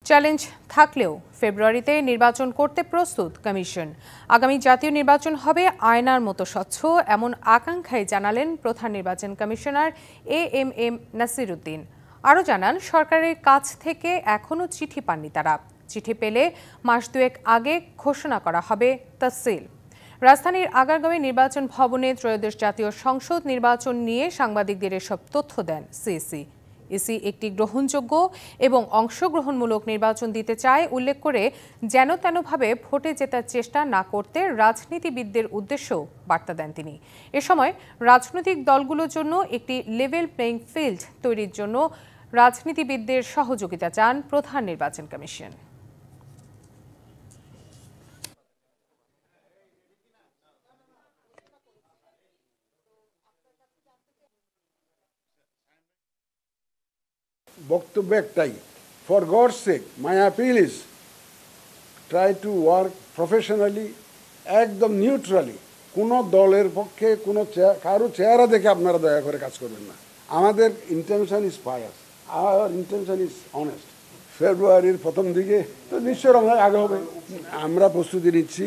Challenge থাকলেও ফেব্রুয়ারিতে নির্বাচন করতে প্রস্তুত কমিশন। আগামী জাতীয় নির্বাচন হবে আয়নার মতো স্বচ্ছ, এমন আকাঙ্ক্ষাই জানালেন প্রধান নির্বাচন কমিশনার এএমএম নাসির উদ্দিন। আরও জানান, সরকারের কাছ থেকে এখনও চিঠি পাননি তারা। চিঠি পেলে মাস দুয়েক আগে ঘোষণা করা হবে তফসিল। রাজধানীর আগারগাঁওয়ে নির্বাচন ভবনে ত্রয়োদশ জাতীয় সংসদ নির্বাচন নিয়ে সাংবাদিকদের এসব তথ্য দেন সিইসি। ইসি একটি গ্রহণযোগ্য এবং অংশগ্রহণমূলক নির্বাচন দিতে চায় উল্লেখ করে যেন তেনভাবে ভোটে জেতার চেষ্টা না করতে রাজনীতিবিদদের উদ্দেশ্যেও বার্তা দেন তিনি। এ সময় রাজনৈতিক দলগুলোর জন্য একটি লেভেল প্লেইং ফিল্ড তৈরির জন্য রাজনীতিবিদদের সহযোগিতা চান প্রধান নির্বাচন কমিশন। বক্তব্য একটাই, for gods sec my appeal is try to work professionally, একদম নিউট্রালি। কোনো দলের পক্ষে কোনো কারো চেহারা দেখে আপনারা দয়া করে কাজ করবেন না। আমাদের intention is pious, our intention is honest. ফেব্রুয়ারির প্রথম দিকে তো নিশ্চয় আমরা আগে হবে, আমরা প্রস্তুতি নিচ্ছি।